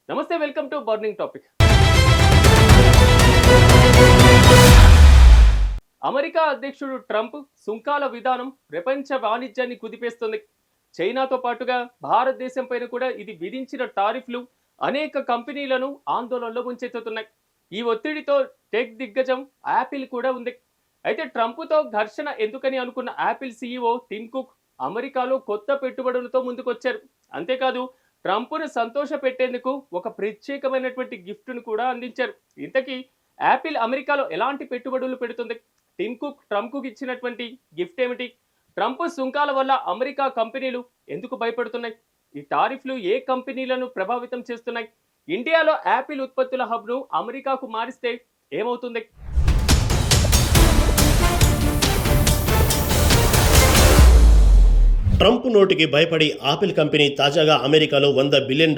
నమస్తే, welcome to burning topic. America అధ్యక్షుడు Trump సుంకాల విధానం ప్రపంచ వాణిజ్యాన్ని కుదిపేస్తుంది. చైనాతో పాటుగా భారతదేశం పైన కూడా ఇది విధించిన టారిఫ్లు అనేక కంపెనీలను ఆందోళనలో ముంచెత్తుతున్నాయి. ఈ ఒత్తిడితో టెక్ దిగ్గజం యాపిల్ కూడా ఉంది. అయితే ట్రంప్తో ఘర్షణ ఎందుకని అనుకున్న యాపిల్ సీఈఓ టిమ్ కుక్ అమెరికాలో కొత్త పెట్టుబడులతో ముందుకొచ్చారు. అంతేకాదు ట్రంప్ను సంతోష పెట్టేందుకు ఒక ప్రత్యేకమైనటువంటి గిఫ్ట్ను కూడా అందించారు. ఇంతకీ యాపిల్ అమెరికాలో ఎలాంటి పెట్టుబడులు పెడుతుంది? టిమ్ కుక్ ట్రంప్కు ఇచ్చినటువంటి గిఫ్ట్ ఏమిటి? ట్రంప్ సుంకాల వల్ల అమెరికా కంపెనీలు ఎందుకు భయపడుతున్నాయి? ఈ టారిఫ్లు ఏ కంపెనీలను ప్రభావితం చేస్తున్నాయి? ఇండియాలో యాపిల్ ఉత్పత్తుల హబ్ను అమెరికాకు మారిస్తే ఏమవుతుంది? ట్రంప్ నోటికి భయపడి ఆపిల్ కంపెనీ తాజాగా అమెరికాలో $100 బిలియన్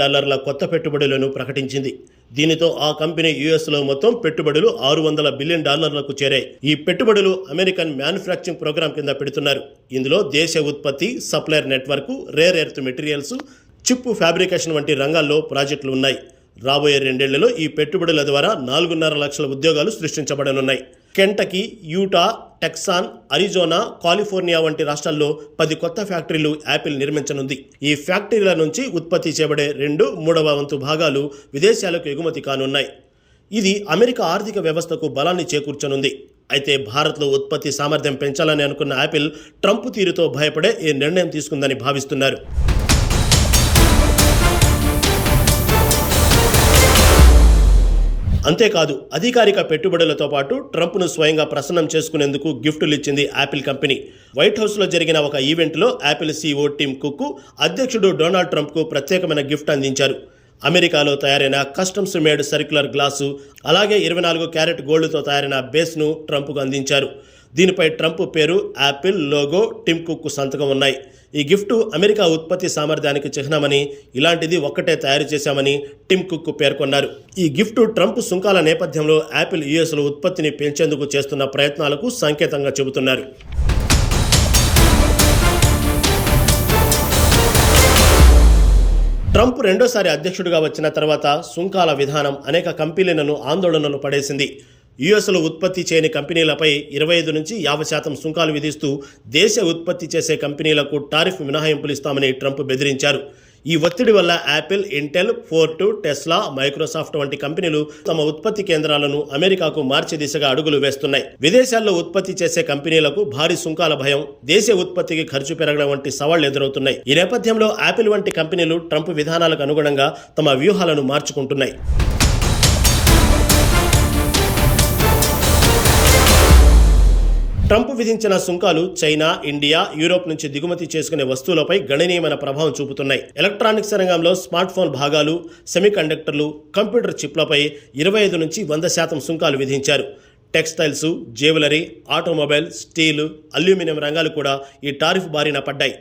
కొత్త పెట్టుబడులను ప్రకటించింది. దీనితో ఆ కంపెనీ యుఎస్లో మొత్తం పెట్టుబడులు $600 బిలియన్ చేరాయి. ఈ పెట్టుబడులు అమెరికన్ మ్యానుఫ్యాక్చరింగ్ ప్రోగ్రాం కింద పెడుతున్నారు. ఇందులో దేశ ఉత్పత్తి, supplier network, rare earth materials, chip fabrication వంటి రంగాల్లో ప్రాజెక్టులు ఉన్నాయి. రాబోయే 2 ఏళ్లలో ఈ పెట్టుబడుల ద్వారా 4.5 లక్షల ఉద్యోగాలు సృష్టించబడనున్నాయి. Kentucky, Utah, Texan, Arizona, California వంటి రాష్ట్రాల్లో 10 కొత్త ఫ్యాక్టరీలు యాపిల్ నిర్మించనుంది. ఈ ఫ్యాక్టరీల నుంచి ఉత్పత్తి చేయబడే 2/3 వంతు భాగాలు విదేశాలకు ఎగుమతి కానున్నాయి. ఇది అమెరికా ఆర్థిక వ్యవస్థకు బలాన్ని చేకూర్చనుంది. అయితే భారత్లో ఉత్పత్తి సామర్థ్యం పెంచాలని అనుకున్న యాపిల్ ట్రంప్ తీరుతో భయపడే ఈ నిర్ణయం తీసుకుందని భావిస్తున్నారు. అంతేకాదు అధికారిక పెట్టుబడులతో పాటు ట్రంప్ను స్వయంగా ప్రసన్నం చేసుకునేందుకు గిఫ్టులు ఇచ్చింది యాపిల్ కంపెనీ. వైట్ హౌస్లో జరిగిన ఒక ఈవెంట్లో యాపిల్ సీఈఓ టిమ్ కుక్ అధ్యక్షుడు డొనాల్డ్ ట్రంప్కు ప్రత్యేకమైన గిఫ్ట్ అందించారు. అమెరికాలో తయారైన కస్టమ్స్ మేడ్ సర్క్యులర్ గ్లాసు, అలాగే 24 క్యారెట్ గోల్డ్తో తయారైన బేస్ను ట్రంప్కు అందించారు. దీనిపై ట్రంప్ పేరు, యాపిల్ లోగో, టిమ్ కుక్ సంతకం ఉన్నాయి. ఈ గిఫ్ట్ అమెరికా ఉత్పత్తి సామర్థ్యానికి చిహ్నమని, ఇలాంటిది ఒక్కటే తయారు చేశామని టిమ్ కుక్ పేర్కొన్నారు. ఈ గిఫ్ట్ ట్రంప్ సుంకాల నేపథ్యంలో యాపిల్ యుఎస్లో ఉత్పత్తిని పెంచేందుకు చేస్తున్న ప్రయత్నాలకు సంకేతంగా చెబుతున్నారు. ట్రంప్ రెండోసారి అధ్యక్షుడిగా వచ్చిన తర్వాత సుంకాల విధానం అనేక కంపెనీలను ఆందోళనలు పడేసింది. యుఎస్లో ఉత్పత్తి చేయని కంపెనీలపై 25 నుంచి 50% సుంకాలు విధిస్తూ దేశ ఉత్పత్తి చేసే కంపెనీలకు టారిఫ్ మినహాయింపులు ఇస్తామని ట్రంప్ బెదిరించారు. ఈ ఒత్తిడి వల్ల Apple, Intel, Ford, Tesla, Microsoft వంటి కంపెనీలు తమ ఉత్పత్తి కేంద్రాలను అమెరికాకు మార్చే దిశగా అడుగులు వేస్తున్నాయి. విదేశాల్లో ఉత్పత్తి చేసే కంపెనీలకు భారీ సుంకాల భయం, దేశ ఉత్పత్తికి ఖర్చు పెరగడం వంటి సవాళ్లు ఎదురవుతున్నాయి. ఈ నేపథ్యంలో యాపిల్ వంటి కంపెనీలు ట్రంప్ విధానాలకు అనుగుణంగా తమ వ్యూహాలను మార్చుకుంటున్నాయి. ట్రంప్ విధించిన సుంకాలు చైనా, ఇండియా, యూరోప్ నుంచి దిగుమతి చేసుకునే వస్తువులపై గణనీయమైన ప్రభావం చూపుతున్నాయి. ఎలక్ట్రానిక్స్ రంగంలో స్మార్ట్ ఫోన్ భాగాలు, సెమీకండక్టర్లు, కంప్యూటర్ చిప్లపై 25 నుంచి 100% సుంకాలు విధించారు. Textiles, jewellery, automobile, steel, aluminium రంగాలు కూడా ఈ టారిఫ్ బారిన పడ్డాయి.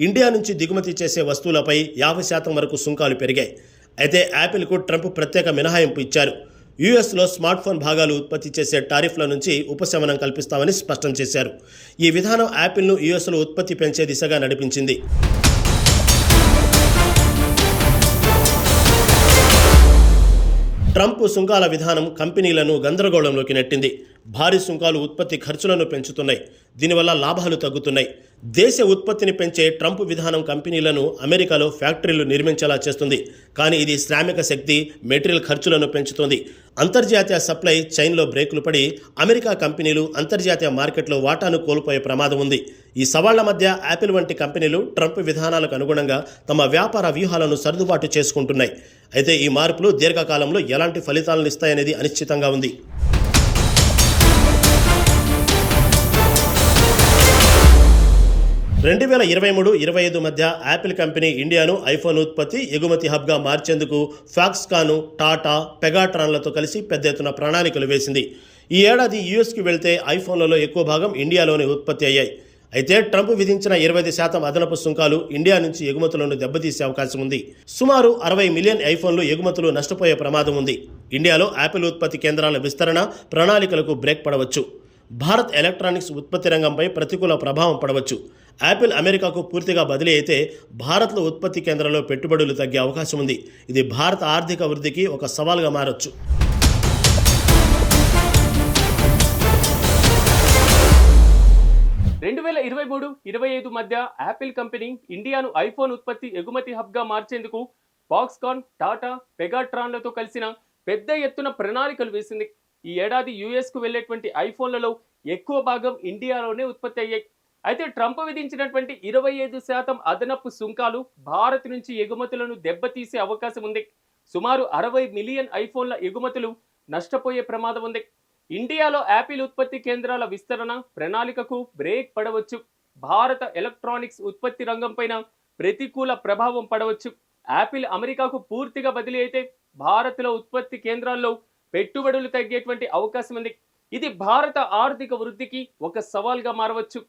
ఇండియా నుంచి దిగుమతి చేసే వస్తువులపై 50% వరకు సుంకాలు పెరిగాయి. అయితే యాపిల్కు ట్రంప్ ప్రత్యేక మినహాయింపు ఇచ్చారు. యుఎస్లో స్మార్ట్ ఫోన్ భాగాలు ఉత్పత్తి చేసే టారిఫ్ల నుంచి ఉపశమనం కల్పిస్తామని స్పష్టం చేశారు. ఈ విధానం యాపిల్ను యుఎస్లో ఉత్పత్తి పెంచే దిశగా నడిపించింది. ట్రంప్ సుంకాల విధానం కంపెనీలను గందరగోళంలోకి నెట్టింది. భారీ సుంకాలు ఉత్పత్తి ఖర్చులను పెంచుతున్నాయి. దీనివల్ల లాభాలు తగ్గుతున్నాయి. దేశ ఉత్పత్తిని పెంచే ట్రంప్ విధానం కంపెనీలను అమెరికాలో ఫ్యాక్టరీలు నిర్మించేలా చేస్తుంది. కానీ ఇది శ్రామిక శక్తి, మెటీరియల్ ఖర్చులను పెంచుతుంది. అంతర్జాతీయ సప్లై చైన్లో బ్రేకులు పడి అమెరికా కంపెనీలు అంతర్జాతీయ మార్కెట్లో వాటాను కోల్పోయే ప్రమాదం ఉంది. ఈ సవాళ్ల మధ్య యాపిల్ వంటి కంపెనీలు ట్రంప్ విధానాలకు అనుగుణంగా తమ వ్యాపార వ్యూహాలను సర్దుబాటు చేసుకుంటున్నాయి. అయితే ఈ మార్పులు దీర్ఘకాలంలో ఎలాంటి ఫలితాలను ఇస్తాయనేది అనిశ్చితంగా ఉంది. 2023-25 మధ్య యాపిల్ కంపెనీ ఇండియాను ఐఫోన్ ఉత్పత్తి, ఎగుమతి హబ్గా మార్చేందుకు ఫాక్స్కాన్, టాటా, పెగాట్రాన్లతో కలిసి పెద్ద ఎత్తున ప్రణాళికలు వేసింది. ఈ ఏడాది యూఎస్కి వెళ్తే ఐఫోన్లలో ఎక్కువ భాగం ఇండియాలోనే ఉత్పత్తి అయ్యాయి. అయితే ట్రంప్ విధించిన 25% అదనపు సుంకాలు ఇండియా నుంచి ఎగుమతులను దెబ్బతీసే అవకాశం ఉంది. సుమారు 60 మిలియన్ ఐఫోన్లు ఎగుమతులు నష్టపోయే ప్రమాదం ఉంది. ఇండియాలో యాపిల్ ఉత్పత్తి కేంద్రాల విస్తరణ ప్రణాళికలకు బ్రేక్ పడవచ్చు. భారత్ ఎలక్ట్రానిక్స్ ఉత్పత్తి రంగంపై ప్రతికూల ప్రభావం పడవచ్చు. యాపిల్ అమెరికాకు పూర్తిగా బదిలీ అయితే భారత్లో ఉత్పత్తి కేంద్రాల్లో పెట్టుబడులు తగ్గే అవకాశం ఉంది. ఇది భారత ఆర్థిక వృద్ధికి ఒక సవాల్గా మారొచ్చు. 2023-25 మధ్య యాపిల్ కంపెనీ ఇండియాను ఐఫోన్ ఉత్పత్తి ఎగుమతి హబ్గా మార్చేందుకు ఫాక్స్కాన్, టాటా, పెగాట్రాన్లతో కలిసిన పెద్ద ఎత్తున ప్రణాళికలు వేసింది. ఈ ఏడాది యుఎస్కు వెళ్లేటువంటి ఐఫోన్లలో ఎక్కువ భాగం ఇండియాలోనే ఉత్పత్తి అయ్యాయి. అయితే ట్రంప్ విధించినటువంటి 25% అదనపు సుంకాలు భారత్ నుంచి ఎగుమతులను దెబ్బతీసే అవకాశం ఉంది. సుమారు 60 మిలియన్ ఐఫోన్ల ఎగుమతులు నష్టపోయే ప్రమాదం ఉంది. ఇండియాలో యాపిల్ ఉత్పత్తి కేంద్రాల విస్తరణ ప్రణాళికకు బ్రేక్ పడవచ్చు. భారత ఎలక్ట్రానిక్స్ ఉత్పత్తి రంగంపైన ప్రతికూల ప్రభావం పడవచ్చు. యాపిల్ అమెరికాకు పూర్తిగా బదిలీ అయితే భారత్లో ఉత్పత్తి కేంద్రాల్లో పెట్టుబడులు తగ్గేటువంటి అవకాశం ఉంది. ఇది భారత ఆర్థిక వృద్ధికి ఒక సవాల్గా మారవచ్చు.